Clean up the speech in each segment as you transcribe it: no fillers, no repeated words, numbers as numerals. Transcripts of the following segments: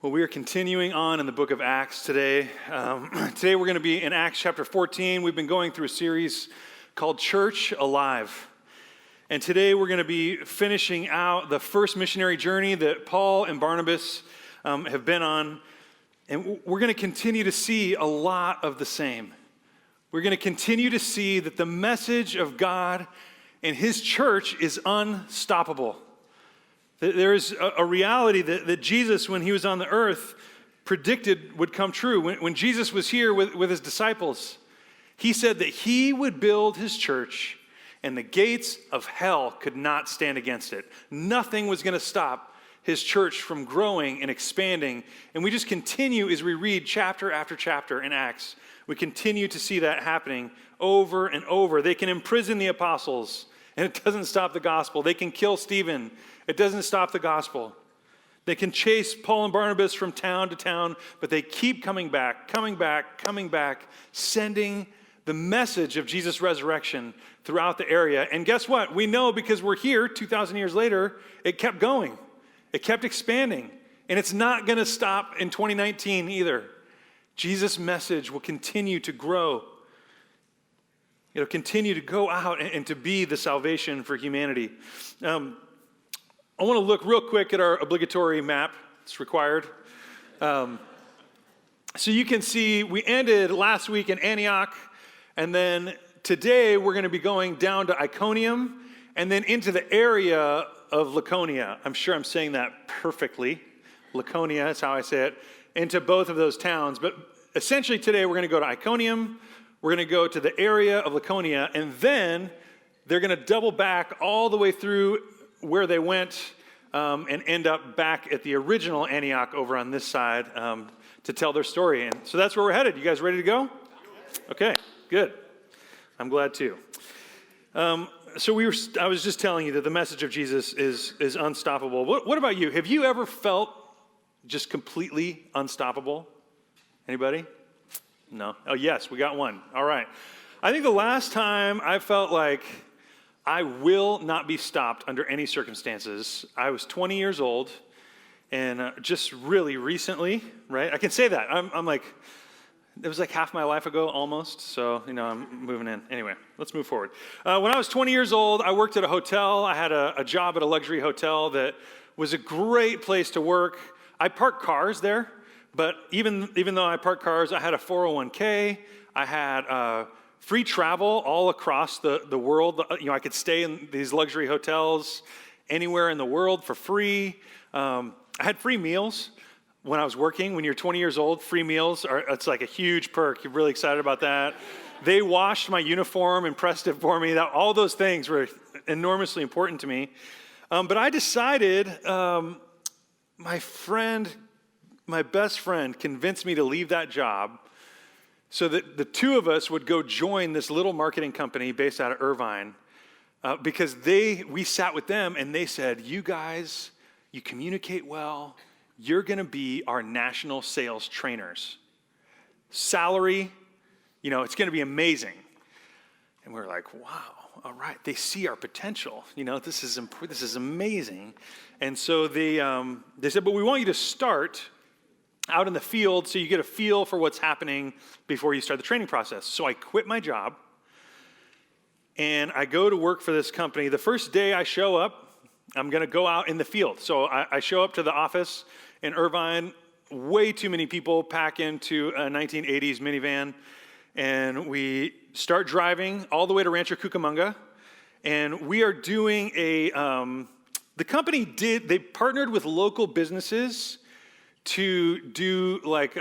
Well, we are continuing on in the book of Acts today. Today we're going to be in Acts chapter 14. We've been going through a series called Church Alive. And today we're going to be finishing out the first missionary journey that Paul and Barnabas have been on. And we're going to continue to see a lot of the same. We're going to continue to see that the message of God and his church is unstoppable. There's a reality that Jesus, when he was on the earth, predicted would come true. When Jesus was here with his disciples, he said that he would build his church and the gates of hell could not stand against it. Nothing was going to stop his church from growing and expanding. And we just continue as we read chapter after chapter in Acts. We continue to see that happening over and over. They can imprison the apostles, and it doesn't stop the gospel. They can kill Stephen. It doesn't stop the gospel. They can chase Paul and Barnabas from town to town, but they keep coming back, sending the message of Jesus' resurrection throughout the area. And guess what? We know because we're here 2,000 years later, it kept going. It kept expanding. And it's not going to stop in 2019 either. Jesus' message will continue to grow. It'll continue to go out and to be the salvation for humanity. I want to look real quick at our obligatory map. It's required. So you can see we ended last week in Antioch, and then today we're going to be going down to Iconium and then into the area of Laconia. I'm sure I'm saying that perfectly. Laconia is how I say it. Into both of those towns. But essentially today we're going to go to Iconium, we're going to go to the area of Laconia, and then they're going to double back all the way through where they went and end up back at the original Antioch over on this side to tell their story. And so that's where we're headed. You guys ready to go? Okay, good. I'm glad too. I was just telling you that the message of Jesus is unstoppable. What about you? Have you ever felt just completely unstoppable? Anybody? No? Oh, yes, we got one. All right. I think the last time I felt like I will not be stopped under any circumstances, I was 20 years old, and just really recently, right? I can say that. I'm like, it was like half my life ago almost, so, I'm moving in. Anyway, let's move forward. When I was 20 years old, I worked at a hotel. I had a job at a luxury hotel that was a great place to work. I parked cars there, but even though I parked cars, I had a 401k. I had free travel all across the world. I could stay in these luxury hotels anywhere in the world for free. I had free meals when I was working. When you're 20 years old, free meals it's like a huge perk. You're really excited about that. They washed my uniform and pressed it for me. All those things were enormously important to me. But I decided, my best friend convinced me to leave that job so that the two of us would go join this little marketing company based out of Irvine, because we sat with them and they said, you guys, you communicate well, you're going to be our national sales trainers. Salary, it's going to be amazing. And we were like, wow, all right, they see our potential. This is amazing. And so they said, but we want you to start out in the field so you get a feel for what's happening before you start the training process. So I quit my job and I go to work for this company. The first day I show up, I'm going to go out in the field. So I show up to the office in Irvine. Way too many people pack into a 1980s minivan, and we start driving all the way to Rancho Cucamonga. And we are doing the company they partnered with local businesses to do like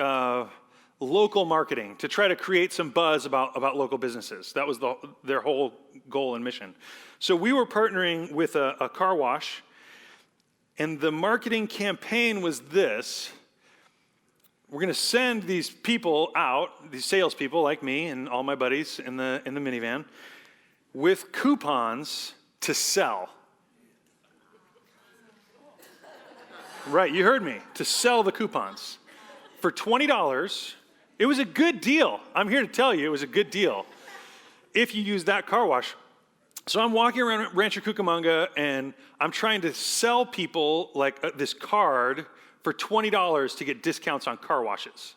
local marketing, to try to create some buzz about local businesses. That was their whole goal and mission. So we were partnering with a car wash, and the marketing campaign was this. We're going to send these people out, these salespeople like me and all my buddies in the minivan, with coupons to sell. Right, you heard me. To sell the coupons for $20. It was a good deal. I'm here to tell you it was a good deal if you use that car wash. So I'm walking around Rancho Cucamonga, and I'm trying to sell people like this card for $20 to get discounts on car washes.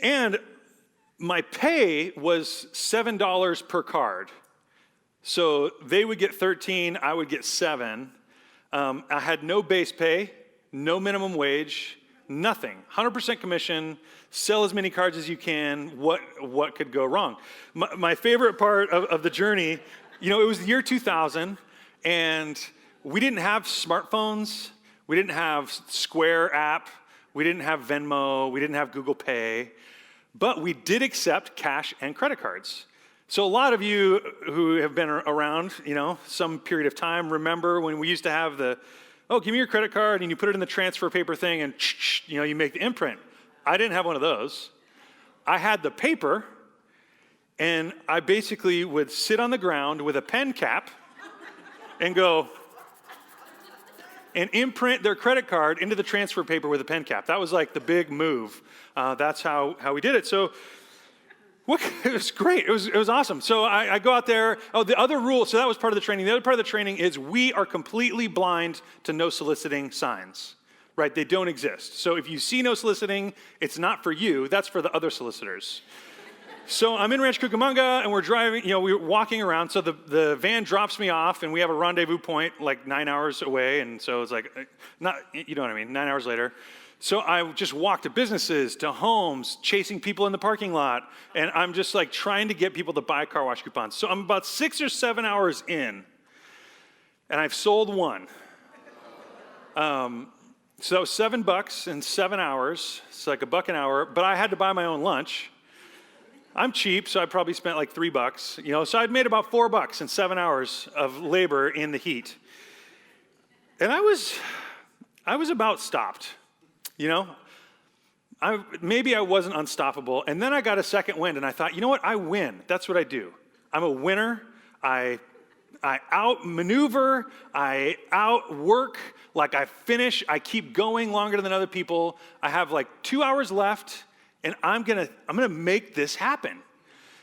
And my pay was $7 per card. So they would get 13, I would get 7. I had no base pay, no minimum wage, nothing. 100% commission, sell as many cards as you can. What could go wrong? My favorite part of the journey, it was the year 2000, and we didn't have smartphones. We didn't have Square app. We didn't have Venmo. We didn't have Google Pay. But we did accept cash and credit cards. So a lot of you who have been around, some period of time, remember when we used to have give me your credit card, and you put it in the transfer paper thing, and you make the imprint. I didn't have one of those. I had the paper, and I basically would sit on the ground with a pen cap and go and imprint their credit card into the transfer paper with a pen cap. That was like the big move. That's how we did it. So it was great. It was awesome. So I go out there. Oh, the other rule, so that was part of the training. The other part of the training is we are completely blind to no soliciting signs, right? They don't exist. So if you see no soliciting, it's not for you. That's for the other solicitors. So I'm in Rancho Cucamonga, and we're driving, we're walking around. So the van drops me off, and we have a rendezvous point like 9 hours away. And so it's like, you know what I mean, 9 hours later. So I just walk to businesses, to homes, chasing people in the parking lot. And I'm just like trying to get people to buy car wash coupons. So I'm about 6 or 7 hours in, and I've sold one. So that was $7 in 7 hours. It's like $1 an hour, but I had to buy my own lunch. I'm cheap, so I probably spent like $3, so I'd made about $4 in 7 hours of labor in the heat. And I was about stopped, maybe I wasn't unstoppable. And then I got a second wind, and I thought, you know what, I win. That's what I do. I'm a winner. I outmaneuver, I outwork, like I finish, I keep going longer than other people. I have like 2 hours left, and I'm gonna make this happen.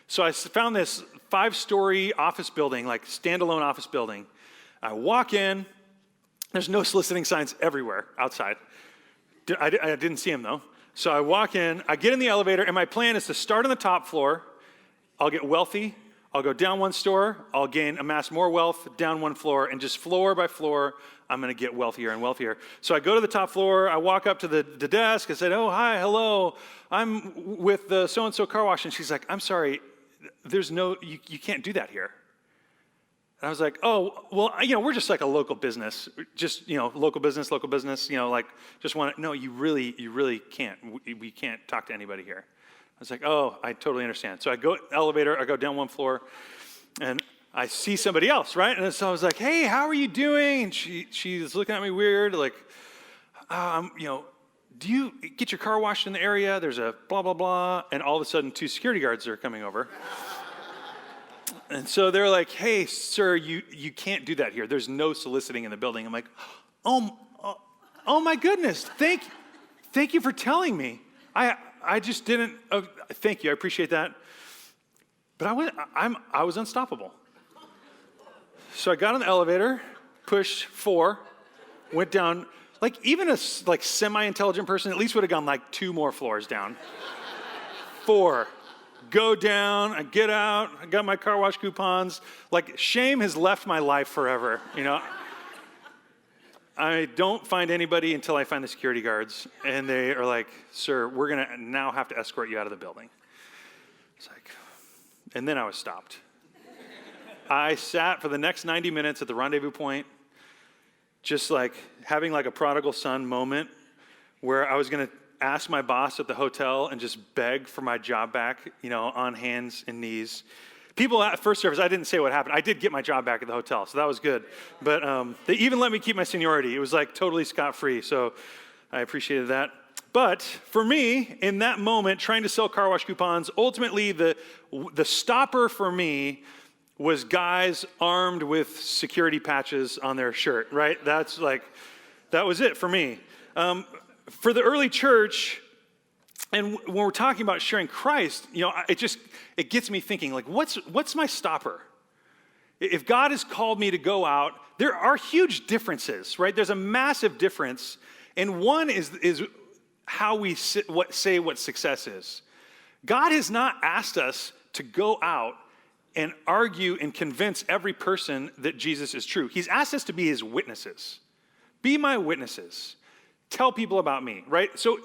So I found this 5-story office building, like standalone office building. I walk in, there's no soliciting signs everywhere outside. I didn't see them though. So I walk in, I get in the elevator, and my plan is to start on the top floor. I'll get wealthy, I'll go down one store, I'll amass more wealth, down one floor, and just floor by floor, I'm gonna get wealthier and wealthier. So I go to the top floor, I walk up to the desk, I said, oh, hi, hello, I'm with the so-and-so car wash, and she's like, I'm sorry, you can't do that here. And I was like, oh, well, we're just like a local business, just, local business, no, you really can't, we can't talk to anybody here. I was like, oh, I totally understand. So I go elevator, I go down one floor, and I see somebody else, right? And so I was like, hey, how are you doing? And she's looking at me weird, like, do you get your car washed in the area? There's a blah, blah, blah. And all of a sudden, 2 security guards are coming over. And so they're like, hey, sir, you can't do that here. There's no soliciting in the building. I'm like, oh my goodness, thank you for telling me. I just didn't, thank you, I appreciate that. But I was unstoppable. So I got on the elevator, pushed 4, went down, like even a semi-intelligent person at least would have gone like 2 more floors down. 4, go down, I get out, I got my car wash coupons. Like shame has left my life forever, I don't find anybody until I find the security guards, and they are like, sir, we're gonna now have to escort you out of the building. It's like, and then I was stopped. I sat for the next 90 minutes at the rendezvous point, just like having like a prodigal son moment where I was gonna ask my boss at the hotel and just beg for my job back, on hands and knees. People at first service, I didn't say what happened. I did get my job back at the hotel, so that was good. But they even let me keep my seniority. It was like totally scot-free, so I appreciated that. But for me, in that moment, trying to sell car wash coupons, ultimately the stopper for me was guys armed with security patches on their shirt, right? That was it for me. For the early church, and when we're talking about sharing Christ, it gets me thinking, like, what's my stopper? If God has called me to go out, there are huge differences, right? There's a massive difference. And one is how we say what success is. God has not asked us to go out and argue and convince every person that Jesus is true. He's asked us to be his witnesses. Be my witnesses. Tell people about me, right? So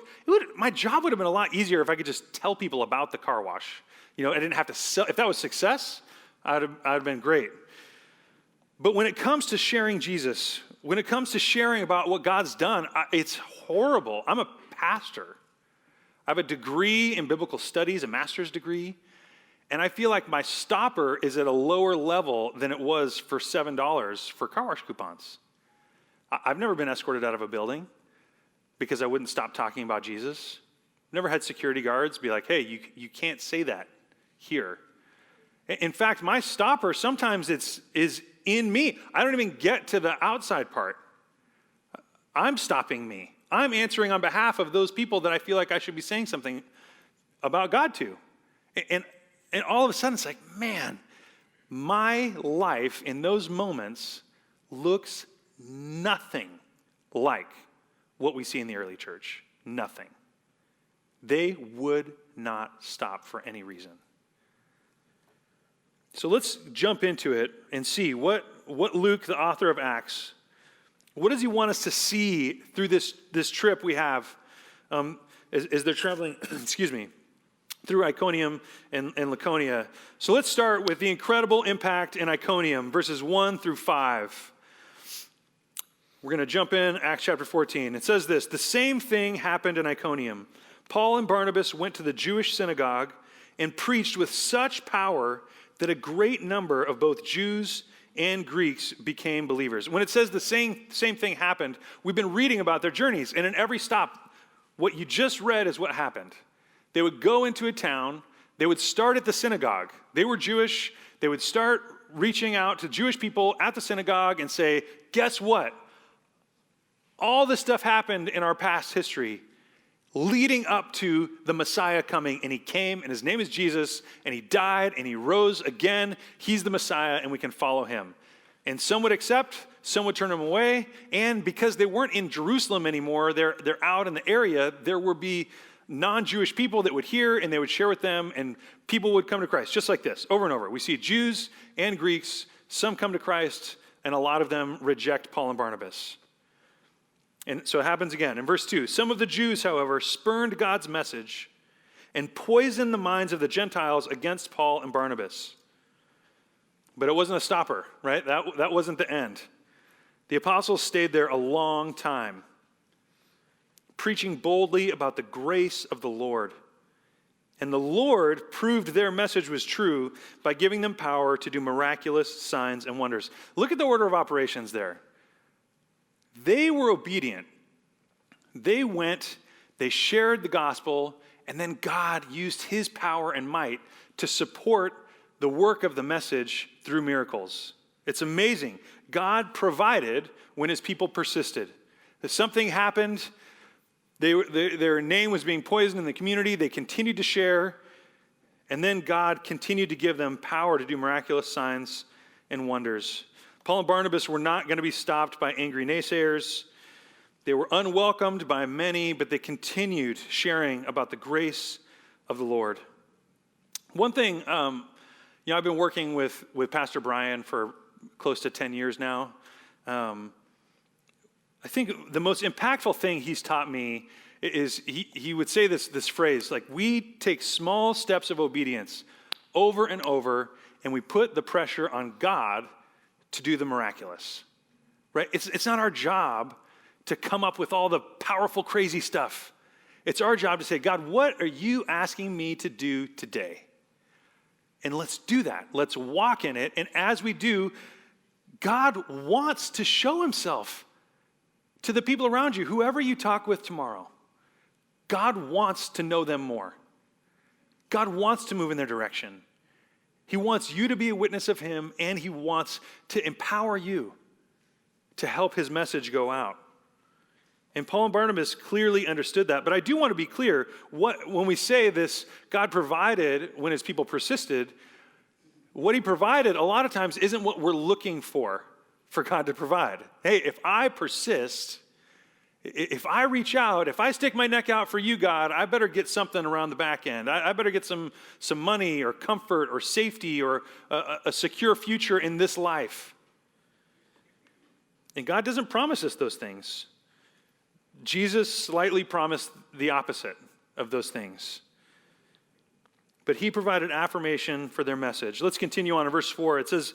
my job would have been a lot easier if I could just tell people about the car wash. I didn't have to sell. If that was success, I'd have been great. But when it comes to sharing Jesus, when it comes to sharing about what God's done, it's horrible. I'm a pastor. I have a degree in biblical studies, a master's degree, and I feel like my stopper is at a lower level than it was for $7 for car wash coupons. I've never been escorted out of a building because I wouldn't stop talking about Jesus. Never had security guards be like, hey, you can't say that here. In fact, my stopper sometimes is in me. I don't even get to the outside part. I'm stopping me. I'm answering on behalf of those people that I feel like I should be saying something about God to. And all of a sudden it's like, man, my life in those moments looks nothing like what we see in the early church. Nothing. They would not stop for any reason. So let's jump into it and see what Luke, the author of Acts, what does he want us to see through this trip we have as they're traveling, through Iconium and Laconia. So let's start with the incredible impact in Iconium, verses 1 through 5. We're going to jump in, Acts chapter 14. It says this: the same thing happened in Iconium. Paul and Barnabas went to the Jewish synagogue and preached with such power that a great number of both Jews and Greeks became believers. When it says the same thing happened, we've been reading about their journeys, and in every stop, what you just read is what happened. They would go into a town, they would start at the synagogue. They were Jewish, they would start reaching out to Jewish people at the synagogue and say, guess what? All this stuff happened in our past history leading up to the Messiah coming, and he came, and his name is Jesus, and he died, and he rose again. He's the Messiah, and we can follow him. And some would accept, some would turn him away, and because they weren't in Jerusalem anymore, they're out in the area, there would be non-Jewish people that would hear, and they would share with them, and people would come to Christ, just like this, over and over. We see Jews and Greeks, some come to Christ, and a lot of them reject Paul and Barnabas. And so it happens again. In verse 2, some of the Jews, however, spurned God's message and poisoned the minds of the Gentiles against Paul and Barnabas. But it wasn't a stopper, right? That wasn't the end. The apostles stayed there a long time, preaching boldly about the grace of the Lord. And the Lord proved their message was true by giving them power to do miraculous signs and wonders. Look at the order of operations there. They were obedient. They went, they shared the gospel, and then God used his power and might to support the work of the message through miracles. It's amazing. God provided when his people persisted. If something happened, their name was being poisoned in the community, they continued to share, and then God continued to give them power to do miraculous signs and wonders. Paul and Barnabas were not going to be stopped by angry naysayers. They were unwelcomed by many, but they continued sharing about the grace of the Lord. One thing, I've been working with Pastor Brian for close to 10 years now. I think the most impactful thing he's taught me is he would say this phrase, like, we take small steps of obedience over and over, and we put the pressure on God to do the miraculous, right? It's not our job to come up with all the powerful, crazy stuff. It's our job to say, God, what are you asking me to do today? And let's do that. Let's walk in it. And as we do, God wants to show himself to the people around you, whoever you talk with tomorrow. God wants to know them more. God wants to move in their direction. He wants you to be a witness of him, and he wants to empower you to help his message go out. And Paul and Barnabas clearly understood that. But I do want to be clear, when we say this, God provided when his people persisted, what he provided a lot of times isn't what we're looking for God to provide. Hey, if I persist, if I reach out, if I stick my neck out for you, God, I better get something around the back end. I better get some money or comfort or safety or a secure future in this life. And God doesn't promise us those things. Jesus slightly promised the opposite of those things. But he provided affirmation for their message. Let's continue on in verse 4. It says,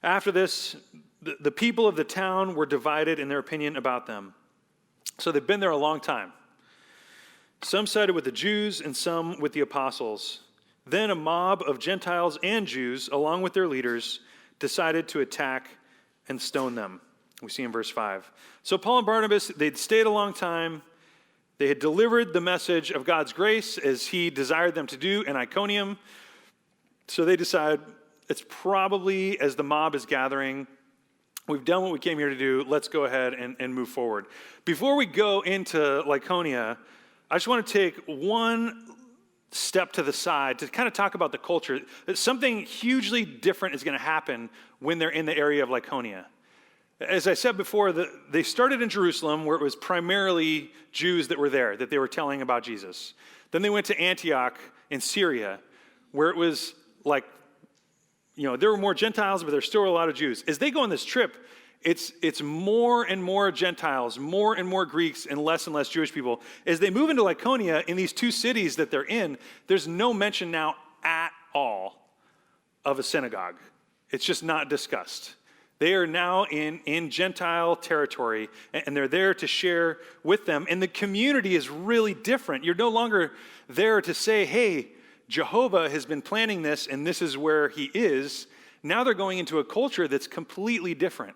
after this, the people of the town were divided in their opinion about them. So they've been there a long time. Some sided with the Jews and some with the apostles. Then a mob of Gentiles and Jews, along with their leaders, decided to attack and stone them. We see in verse 5. So Paul and Barnabas, they'd stayed a long time. They had delivered the message of God's grace as he desired them to do in Iconium. So they decide, it's probably as the mob is gathering, we've done what we came here to do, let's go ahead and move forward. Before we go into Lycaonia, I just want to take one step to the side to kind of talk about the culture. Something hugely different is going to happen when they're in the area of Lycaonia. As I said before, they started in Jerusalem, where it was primarily Jews that were there, that they were telling about Jesus. Then they went to Antioch in Syria, where it was like, there were more Gentiles, but there still were a lot of Jews. As they go on this trip, it's more and more Gentiles, more and more Greeks, and less Jewish people. As they move into Lycaonia, in these two cities that they're in, there's no mention now at all of a synagogue. It's just not discussed. They are now in Gentile territory, and they're there to share with them. And the community is really different. You're no longer there to say, hey, Jehovah has been planning this, and this is where he is. Now they're going into a culture that's completely different.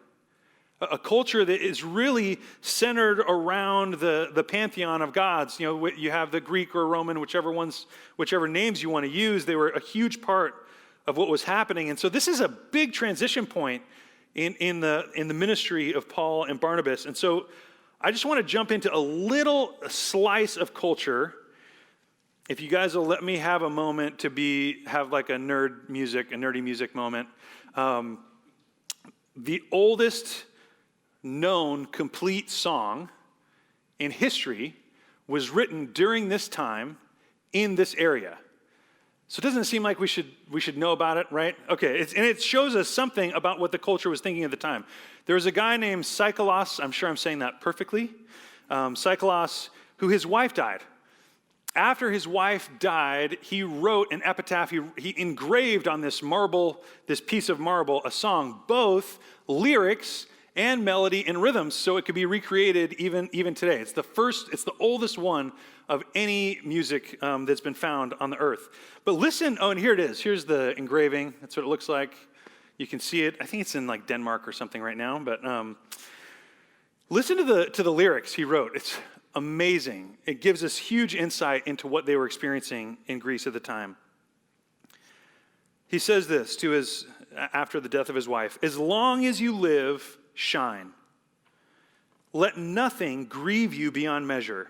A culture that is really centered around the pantheon of gods. You have the Greek or Roman, whichever names you want to use. They were a huge part of what was happening. And so this is a big transition point in the ministry of Paul and Barnabas. And so I just want to jump into a little slice of culture. If you guys will let me have a moment to have like a nerdy music moment. The oldest known complete song in history was written during this time in this area. So doesn't it seem like we should know about it, right? Okay, and it shows us something about what the culture was thinking at the time. There was a guy named Psycholos, I'm sure I'm saying that perfectly, Psycholos, who his wife died. After his wife died, he wrote an epitaph. He engraved on this piece of marble, a song, both lyrics and melody and rhythms, so it could be recreated even today. It's the oldest one of any music that's been found on the earth. But listen, and here it is. Here's the engraving. That's what it looks like. You can see it. I think it's in like Denmark or something right now. But listen to the lyrics he wrote. It's amazing. It gives us huge insight into what they were experiencing in Greece at the time. He says this after the death of his wife: "As long as you live, shine. Let nothing grieve you beyond measure,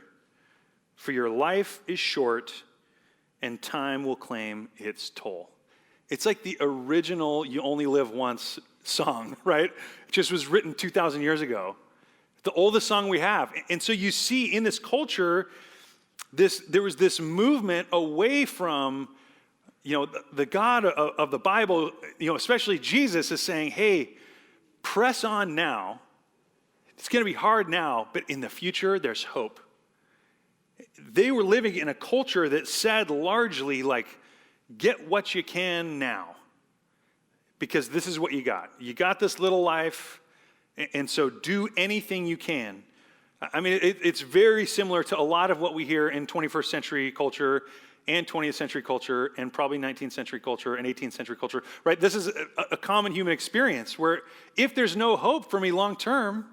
for your life is short and time will claim its toll." It's like the original "You Only Live Once" song, right? It just was written 2,000 years ago. The oldest song we have. And so you see in this culture, there was this movement away from, the God of the Bible, especially Jesus, is saying, hey, press on now. It's going to be hard now, but in the future, there's hope. They were living in a culture that said largely, like, get what you can now, because this is what you got. You got this little life, and so do anything you can. I mean, it's very similar to a lot of what we hear in 21st century culture and 20th century culture and probably 19th century culture and 18th century culture, right? This is a common human experience where if there's no hope for me long term,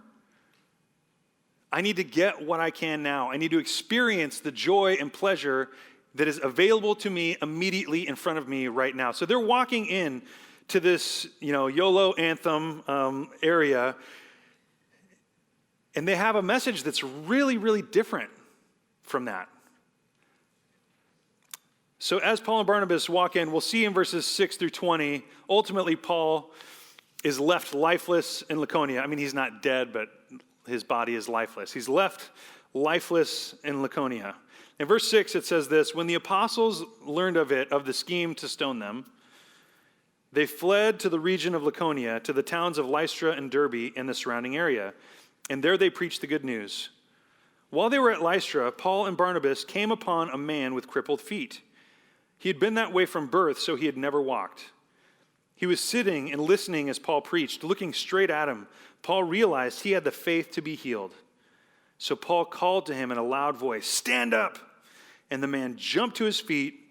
I need to get what I can now. I need to experience the joy and pleasure that is available to me immediately in front of me right now. So they're walking in to this, YOLO anthem area, and they have a message that's really, really different from that. So as Paul and Barnabas walk in, we'll see in verses 6 through 20, ultimately Paul is left lifeless in Laconia. I mean, he's not dead, but his body is lifeless. He's left lifeless in Laconia. In verse 6, it says this: when the apostles learned of the scheme to stone them, they fled to the region of Laconia, to the towns of Lystra and Derbe and the surrounding area, and there they preached the good news. While they were at Lystra, Paul and Barnabas came upon a man with crippled feet. He had been that way from birth, so he had never walked. He was sitting and listening as Paul preached. Looking straight at him, Paul realized he had the faith to be healed. So Paul called to him in a loud voice, "Stand up!" And the man jumped to his feet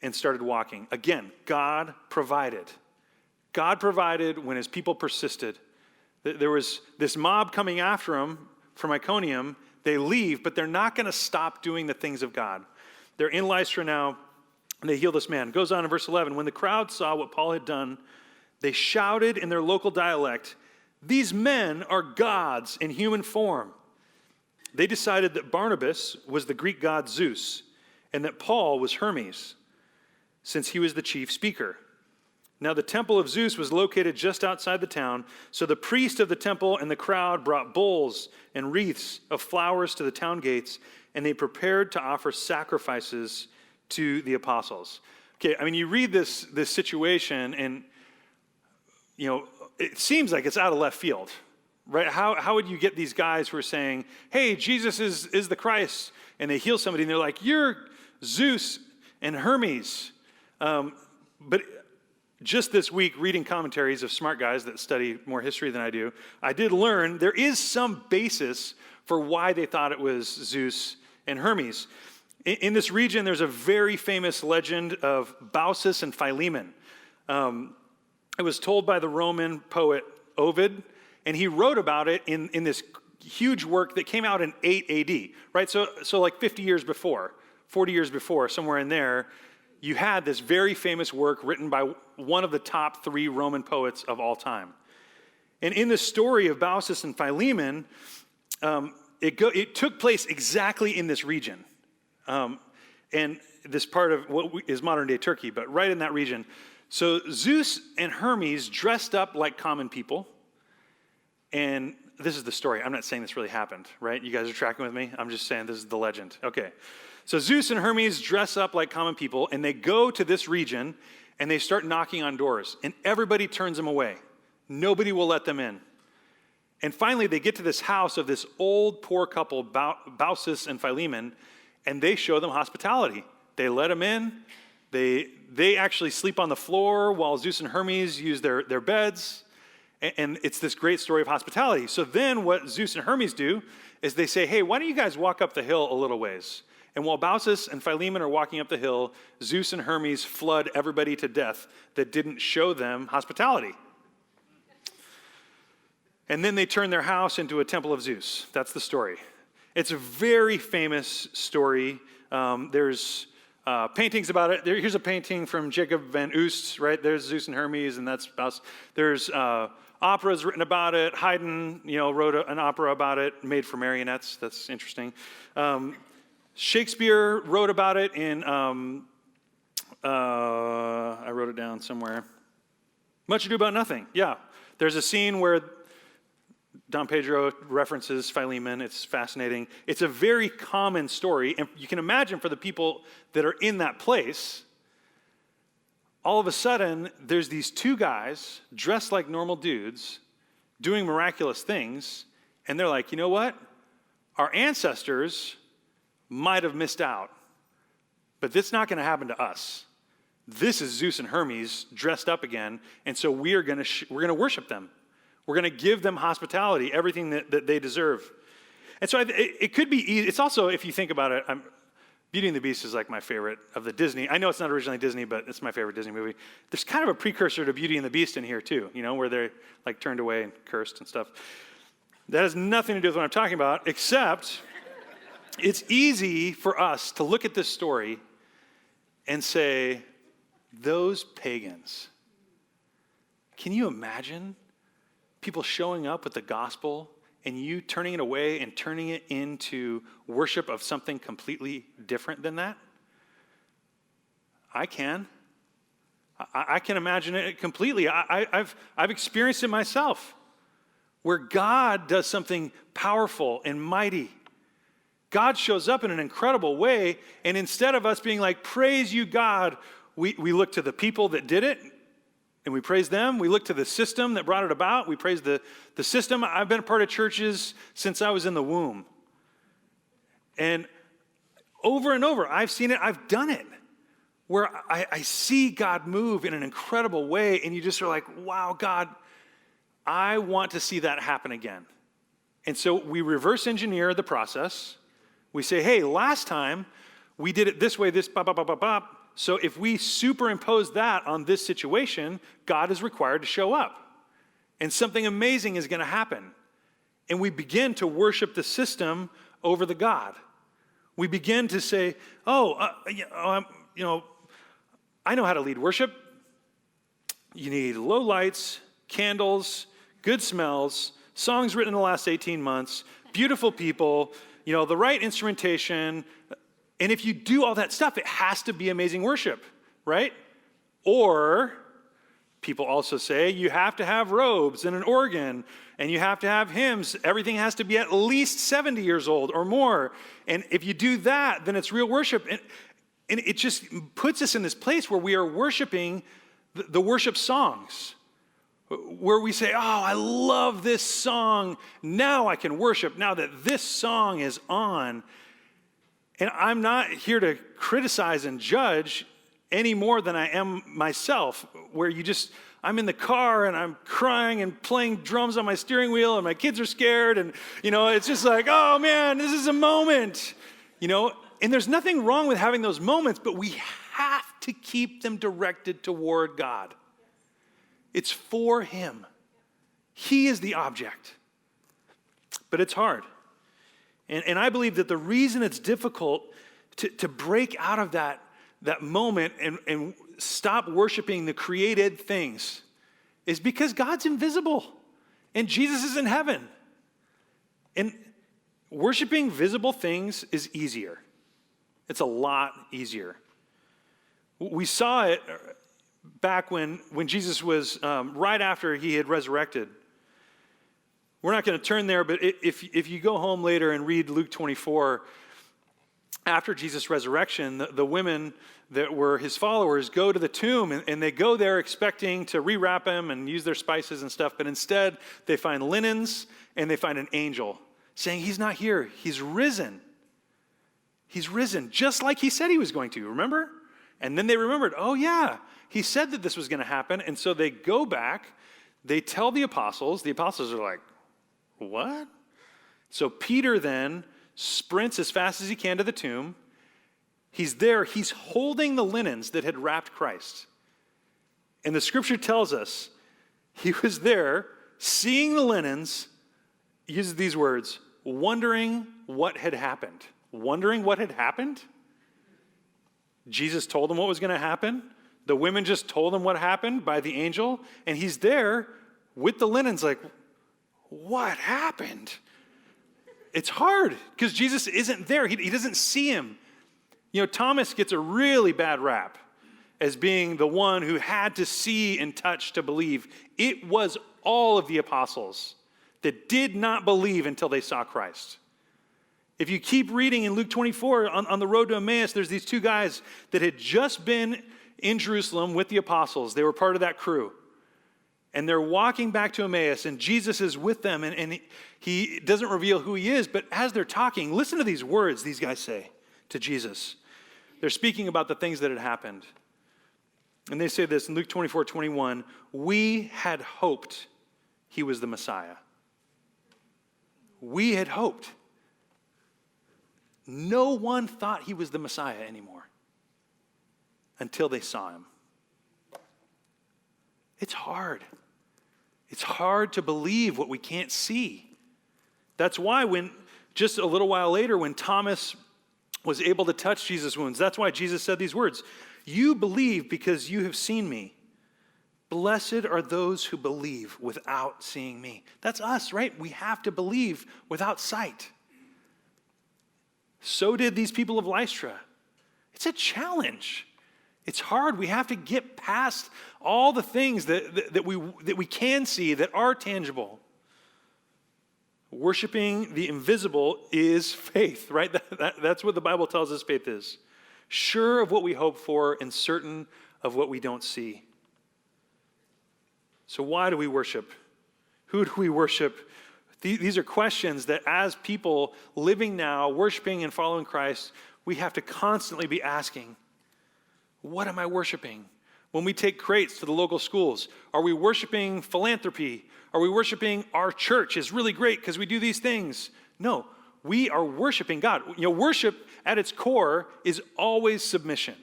and started walking. Again, God provided. God provided when his people persisted. There was this mob coming after him from Iconium. They leave, but they're not going to stop doing the things of God. They're in Lystra now, and they heal this man. It goes on in verse 11. When the crowd saw what Paul had done, they shouted in their local dialect, "These men are gods in human form." They decided that Barnabas was the Greek god Zeus, and that Paul was Hermes, since he was the chief speaker. Now the temple of Zeus was located just outside the town, so the priest of the temple and the crowd brought bowls and wreaths of flowers to the town gates, and they prepared to offer sacrifices to the apostles. Okay, I mean, you read this situation, and it seems like it's out of left field, right? How would you get these guys who are saying, "Hey, Jesus is the Christ," and they heal somebody, and they're like, "You're Zeus and Hermes." But just this week, reading commentaries of smart guys that study more history than I do, I did learn there is some basis for why they thought it was Zeus and Hermes. In this region, there's a very famous legend of Baucis and Philemon. It was told by the Roman poet Ovid, and he wrote about it in this huge work that came out in 8 AD, right? So like 50 years before, 40 years before, somewhere in there, you had this very famous work written by one of the top 3 Roman poets of all time. And in the story of Baucis and Philemon, it took place exactly in this region. And this part of what is modern-day Turkey, but right in that region. So Zeus and Hermes dressed up like common people. And this is the story. I'm not saying this really happened, right? You guys are tracking with me? I'm just saying this is the legend. Okay. So Zeus and Hermes dress up like common people, and they go to this region, and they start knocking on doors. And everybody turns them away. Nobody will let them in. And finally, they get to this house of this old, poor couple, Baucis and Philemon, and they show them hospitality. They let them in. They actually sleep on the floor while Zeus and Hermes use their beds. And it's this great story of hospitality. So then what Zeus and Hermes do is they say, "Hey, why don't you guys walk up the hill a little ways?" And while Baucis and Philemon are walking up the hill, Zeus and Hermes flood everybody to death that didn't show them hospitality. And then they turn their house into a temple of Zeus. That's the story. It's a very famous story. There's paintings about it. Here's a painting from Jacob van Oost, right? There's Zeus and Hermes, and that's Baucis. There's operas written about it. Haydn, wrote an opera about it, made for marionettes. That's interesting. Shakespeare wrote about it in, I wrote it down somewhere. Much Ado About Nothing, yeah. There's a scene where Don Pedro references Philemon. It's fascinating. It's a very common story, and you can imagine for the people that are in that place, all of a sudden, there's these 2 guys dressed like normal dudes doing miraculous things, and they're like, you know what? Our ancestors might have missed out, but this is not going to happen to us. This is Zeus and Hermes dressed up again, and so we're going to worship them. We're going to give them hospitality, everything that they deserve. And so it could be easy. It's also, if you think about it, Beauty and the Beast is like my favorite of the Disney. I know it's not originally Disney, but it's my favorite Disney movie. There's kind of a precursor to Beauty and the Beast in here too, where they're like turned away and cursed and stuff. That has nothing to do with what I'm talking about, except it's easy for us to look at this story and say, those pagans. Can you imagine people showing up with the gospel and you turning it away and turning it into worship of something completely different than that? I can. I can imagine it completely. I've experienced it myself, where God does something powerful and mighty. God shows up in an incredible way, and instead of us being like, praise you, God, we look to the people that did it, and we praise them. We look to the system that brought it about. We praise the system. I've been a part of churches since I was in the womb. And over, I've seen it, I've done it, where I see God move in an incredible way, and you just are like, wow, God, I want to see that happen again. And so we reverse engineer the process. We say, hey, last time we did it this way, this bop, bop, bop, bop, bop. So if we superimpose that on this situation, God is required to show up. And something amazing is going to happen. And we begin to worship the system over the God. We begin to say, I know how to lead worship. You need low lights, candles, good smells, songs written in the last 18 months, beautiful people, the right instrumentation. And if you do all that stuff, it has to be amazing worship, right? Or people also say you have to have robes and an organ, and you have to have hymns. Everything has to be at least 70 years old or more. And if you do that, then it's real worship. And it just puts us in this place where we are worshiping the worship songs, where we say, oh, I love this song. Now I can worship, now that this song is on. And I'm not here to criticize and judge any more than I am myself, where I'm in the car and I'm crying and playing drums on my steering wheel and my kids are scared and, it's just like, oh man, this is a moment, and there's nothing wrong with having those moments, but we have to keep them directed toward God. It's for Him. He is the object. But it's hard. And I believe that the reason it's difficult to break out of that moment and stop worshiping the created things is because God's invisible and Jesus is in heaven. And worshiping visible things is easier. It's a lot easier. We saw it back when Jesus was right after he had resurrected. We're not going to turn there, but if you go home later and read Luke 24, after Jesus' resurrection, the women that were his followers go to the tomb, and they go there expecting to rewrap him and use their spices and stuff, but instead they find linens and they find an angel saying, he's not here, he's risen. He's risen, just like he said he was going to, remember? And then they remembered, oh yeah, he said that this was going to happen, and so they go back, they tell the apostles are like, what? So Peter then sprints as fast as he can to the tomb. He's there. He's holding the linens that had wrapped Christ. And the scripture tells us he was there seeing the linens, uses these words, wondering what had happened. Wondering what had happened? Jesus told him what was going to happen. The women just told him what happened by the angel. And he's there with the linens like, what happened? It's hard because Jesus isn't there. He doesn't see him. Thomas gets a really bad rap as being the one who had to see and touch to believe. It was all of the apostles that did not believe until they saw Christ. If you keep reading in Luke 24, on the road to Emmaus, there's these two guys that had just been in Jerusalem with the apostles. They were part of that crew. And they're walking back to Emmaus, and Jesus is with them, and he doesn't reveal who he is, but as they're talking, listen to these words these guys say to Jesus. They're speaking about the things that had happened. And they say this in Luke 24:21, we had hoped he was the Messiah. We had hoped. No one thought he was the Messiah anymore until they saw him. It's hard. It's hard to believe what we can't see. That's why when, just a little while later, when Thomas was able to touch Jesus' wounds, that's why Jesus said these words, you believe because you have seen me. Blessed are those who believe without seeing me. That's us, right? We have to believe without sight. So did these people of Lystra. It's a challenge. It's hard. We have to get past all the things that we can see that are tangible. Worshiping the invisible is faith, right? That's what the Bible tells us faith is. Sure of what we hope for and certain of what we don't see. So why do we worship? Who do we worship? These are questions that as people living now, worshiping and following Christ, we have to constantly be asking. What am I worshiping? When we take crates to the local schools, are we worshiping philanthropy? Are we worshiping our church is really great because we do these things? No, we are worshiping God. Worship at its core is always submission.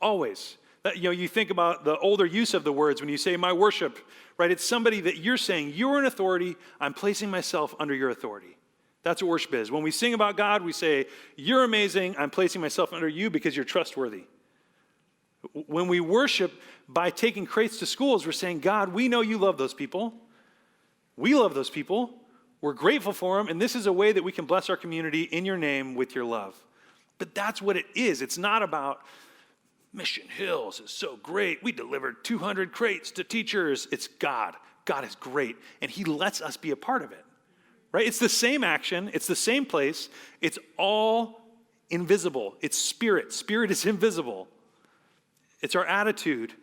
Always. You think about the older use of the words when you say my worship, right? It's somebody that you're saying, you're an authority, I'm placing myself under your authority. That's what worship is. When we sing about God, we say, you're amazing, I'm placing myself under you because you're trustworthy. When we worship by taking crates to schools, we're saying, God, we know you love those people. We love those people. We're grateful for them, and this is a way that we can bless our community in your name with your love. But that's what it is. It's not about Mission Hills is so great. We delivered 200 crates to teachers. It's God. God is great, and he lets us be a part of it, right? It's the same action. It's the same place. It's all invisible. It's spirit. Spirit is invisible. It's our attitude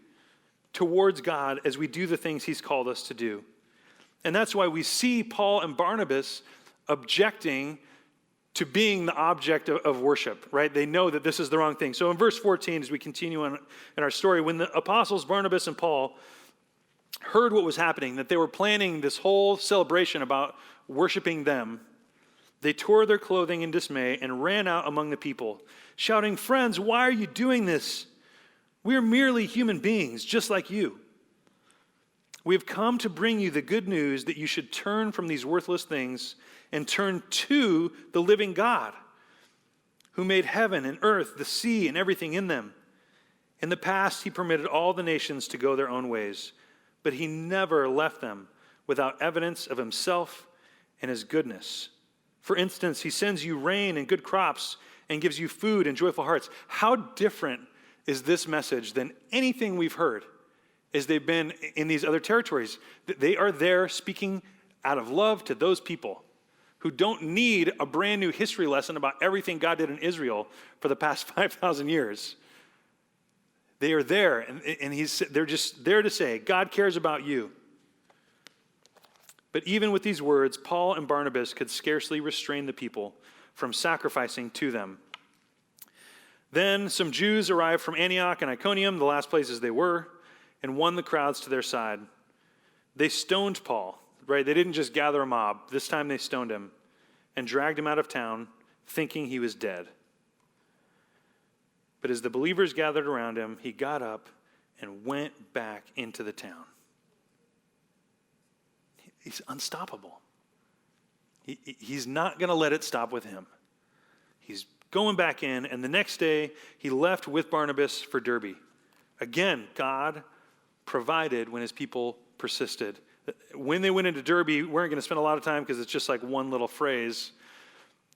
towards God as we do the things he's called us to do. And that's why we see Paul and Barnabas objecting to being the object of worship, right? They know that this is the wrong thing. So in verse 14, as we continue in our story, when the apostles Barnabas and Paul heard what was happening, that they were planning this whole celebration about worshiping them, they tore their clothing in dismay and ran out among the people, shouting, "Friends, why are you doing this? We are merely human beings, just like you. We have come to bring you the good news that you should turn from these worthless things and turn to the living God, who made heaven and earth, the sea, and everything in them. In the past, he permitted all the nations to go their own ways, but he never left them without evidence of himself and his goodness. For instance, he sends you rain and good crops and gives you food and joyful hearts." How different is this message than anything we've heard as they've been in these other territories? They are there speaking out of love to those people who don't need a brand new history lesson about everything God did in Israel for the past 5,000 years. They are there, and they're just there to say, God cares about you. But even with these words, Paul and Barnabas could scarcely restrain the people from sacrificing to them. Then some Jews arrived from Antioch and Iconium, the last places they were, and won the crowds to their side. They stoned Paul, right? They didn't just gather a mob. This time they stoned him and dragged him out of town, thinking he was dead. But as the believers gathered around him, he got up and went back into the town. He's unstoppable. He's not going to let it stop with him. He's going back in, and the next day he left with Barnabas for Derbe. Again, God provided when his people persisted. When they went into Derbe, we weren't going to spend a lot of time because it's just like one little phrase.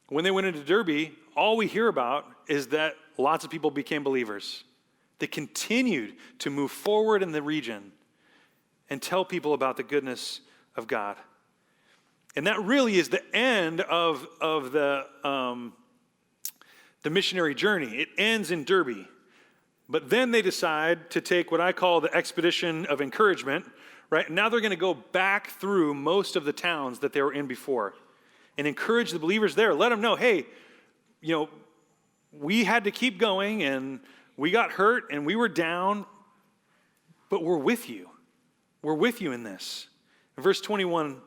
When they went into Derbe, all we hear about is that lots of people became believers. They continued to move forward in the region and tell people about the goodness of God. And that really is the end of the missionary journey. It ends in Derbe. But then they decide to take what I call the expedition of encouragement, right? Now they're going to go back through most of the towns that they were in before and encourage the believers there. Let them know, hey, we had to keep going and we got hurt and we were down, but we're with you. We're with you in this. In verse 21,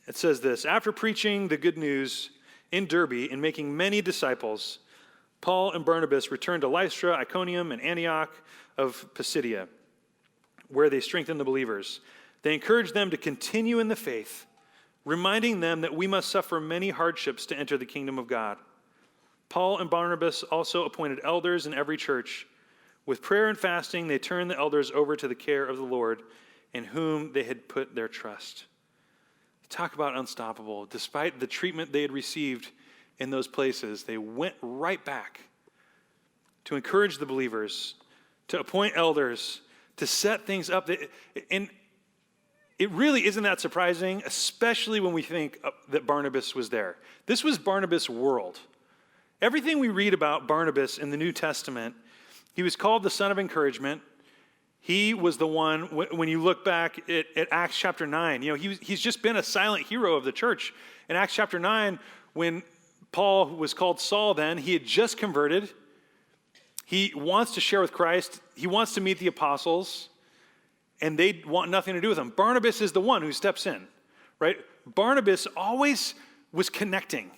it says this: "After preaching the good news in Derbe and making many disciples, Paul and Barnabas returned to Lystra, Iconium, and Antioch of Pisidia, where they strengthened the believers. They encouraged them to continue in the faith, reminding them that we must suffer many hardships to enter the kingdom of God. Paul and Barnabas also appointed elders in every church. With prayer and fasting, they turned the elders over to the care of the Lord, in whom they had put their trust." Talk about unstoppable. Despite the treatment they had received in those places, they went right back to encourage the believers, to appoint elders, to set things up. And it really isn't that surprising, especially when we think that Barnabas was there. This was Barnabas' world. Everything we read about Barnabas in the New Testament, he was called the son of encouragement. He was the one, when you look back at Acts chapter 9, he's just been a silent hero of the church. In Acts chapter 9, when Paul was called Saul then, he had just converted. He wants to share with Christ. He wants to meet the apostles, and they want nothing to do with him. Barnabas is the one who steps in, right? Barnabas always was connecting.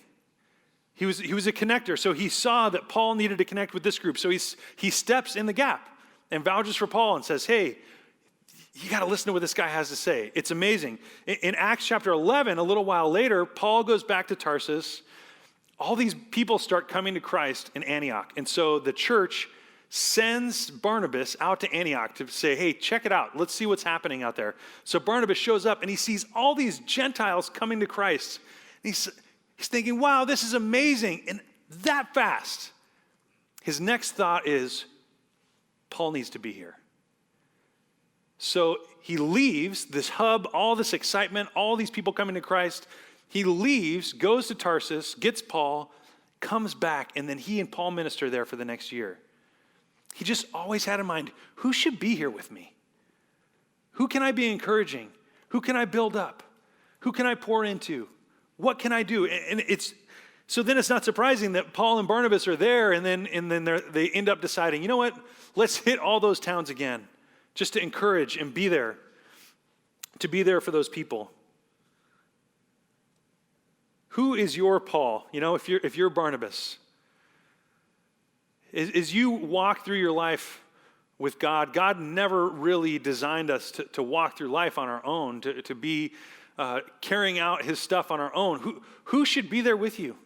He was a connector, so he saw that Paul needed to connect with this group. So he steps in the gap and vouches for Paul and says, hey, you got to listen to what this guy has to say. It's amazing. In Acts chapter 11, a little while later, Paul goes back to Tarsus. All these people start coming to Christ in Antioch. And so the church sends Barnabas out to Antioch to say, hey, check it out. Let's see what's happening out there. So Barnabas shows up and he sees all these Gentiles coming to Christ. He's thinking, wow, this is amazing. And that fast, his next thought is, Paul needs to be here. So he leaves this hub, all this excitement, all these people coming to Christ. He leaves, goes to Tarsus, gets Paul, comes back, and then he and Paul minister there for the next year. He just always had in mind, who should be here with me? Who can I be encouraging? Who can I build up? Who can I pour into? What can I do? And so then it's not surprising that Paul and Barnabas are there, and then they end up deciding, you know what? Let's hit all those towns again, just to encourage and be there, to be there for those people. Who is your Paul? If you're Barnabas, as you walk through your life with God, God never really designed us to walk through life on our own, to be carrying out his stuff on our own. Who should be there with you?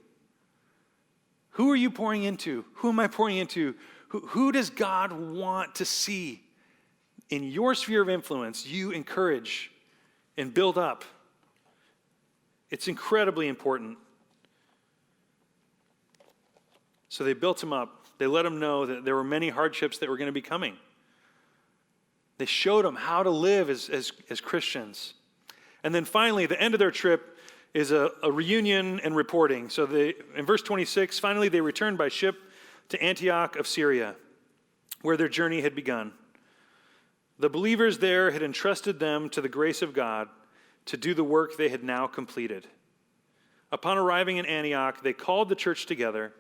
Who are you pouring into? Who am I pouring into? Who does God want to see in your sphere of influence you encourage and build up? It's incredibly important. So they built him up. They let him know that there were many hardships that were going to be coming. They showed him how to live as Christians. And then finally, the end of their trip is a reunion and reporting. So in verse 26, finally they returned by ship to Antioch of Syria, where their journey had begun. The believers there had entrusted them to the grace of God to do the work they had now completed. Upon arriving in Antioch, they called the church together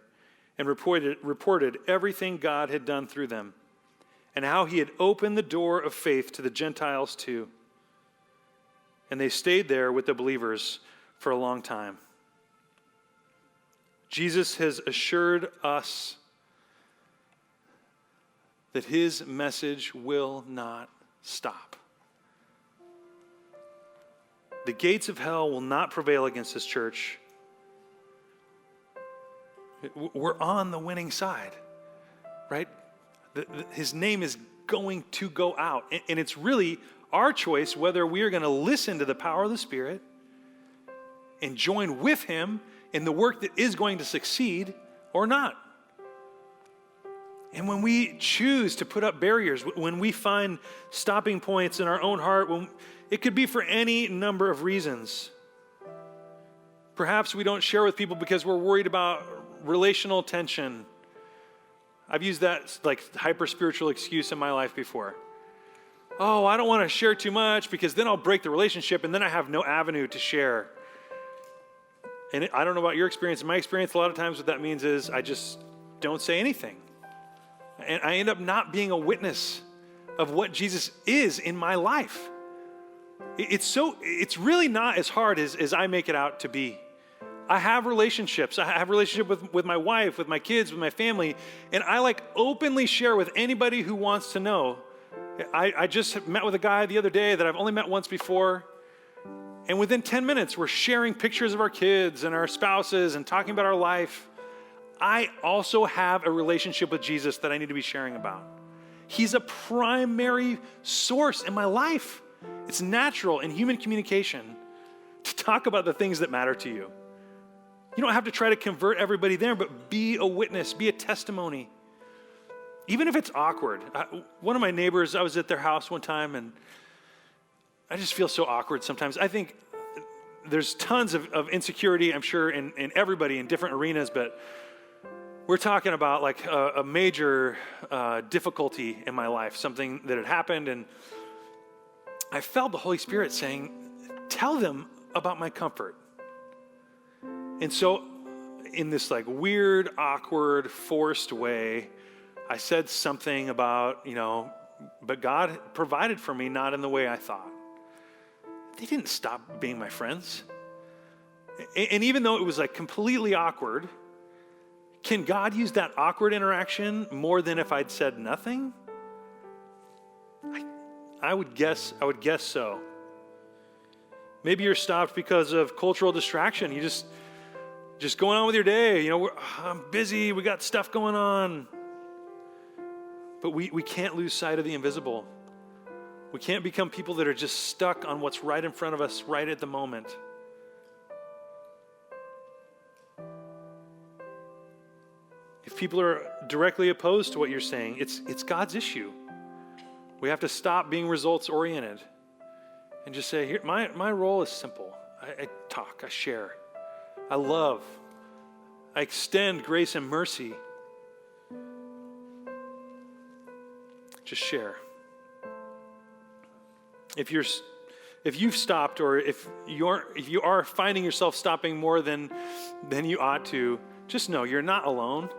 and reported everything God had done through them and how he had opened the door of faith to the Gentiles too. And they stayed there with the believers for a long time. Jesus has assured us that his message will not stop. The gates of hell will not prevail against his church. We're on the winning side, right? His name is going to go out. And it's really our choice whether we are going to listen to the power of the Spirit and join with him in the work that is going to succeed or not. And when we choose to put up barriers, when we find stopping points in our own heart, it could be for any number of reasons. Perhaps we don't share with people because we're worried about relational tension. I've used that like hyper-spiritual excuse in my life before. Oh, I don't want to share too much because then I'll break the relationship and then I have no avenue to share. And I don't know about your experience. In my experience, a lot of times what that means is I just don't say anything. And I end up not being a witness of what Jesus is in my life. It's really not as hard as I make it out to be. I have relationships. I have a relationship with my wife, with my kids, with my family, and I openly share with anybody who wants to know. I just met with a guy the other day that I've only met once before, and within 10 minutes, we're sharing pictures of our kids and our spouses and talking about our life. I also have a relationship with Jesus that I need to be sharing about. He's a primary source in my life. It's natural in human communication to talk about the things that matter to you. You don't have to try to convert everybody there, but be a witness, be a testimony. even if it's awkward. One of my neighbors, I was at their house one time, and I just feel so awkward sometimes. I think there's tons of insecurity, I'm sure, in everybody in different arenas, but we're talking about like a major difficulty in my life, something that had happened, and I felt the Holy Spirit saying, tell them about my comfort. And so in this like weird, awkward, forced way, I said something about, but God provided for me, not in the way I thought. They didn't stop being my friends. And even though it was like completely awkward, can God use that awkward interaction more than if I'd said nothing? I would guess so. Maybe you're stopped because of cultural distraction. You just going on with your day. I'm busy. We got stuff going on. But we can't lose sight of the invisible. We can't become people that are just stuck on what's right in front of us right at the moment. If people are directly opposed to what you're saying, it's God's issue. We have to stop being results-oriented and just say, here, my role is simple. I talk, I share, I love, I extend grace and mercy. Just share. If you've stopped, or if you are finding yourself stopping more than you ought to, just know you're not alone.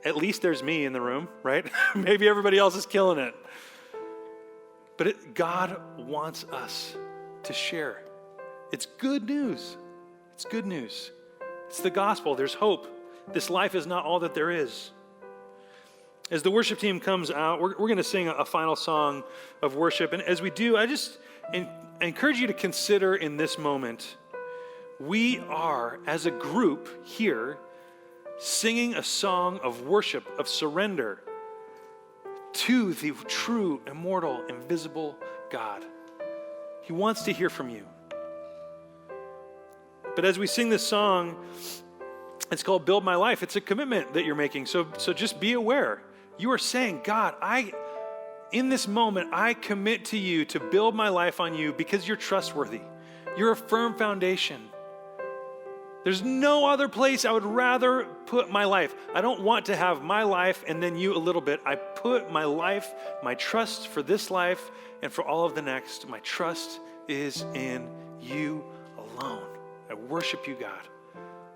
At least there's me in the room, right? Maybe everybody else is killing it. But God wants us to share. It's good news. It's good news. It's the gospel. There's hope. This life is not all that there is. As the worship team comes out, we're going to sing a final song of worship. And as we do, I just encourage you to consider in this moment, we are, as a group here, singing a song of worship, of surrender to the true, immortal, invisible God. He wants to hear from you. But as we sing this song, it's called Build My Life. It's a commitment that you're making. So just be aware. You are saying, God, in this moment, I commit to you to build my life on you because you're trustworthy. You're a firm foundation. There's no other place I would rather put my life. I don't want to have my life and then you a little bit. I put my life, my trust for this life and for all of the next. My trust is in you alone. I worship you, God.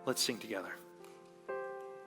Let's sing together.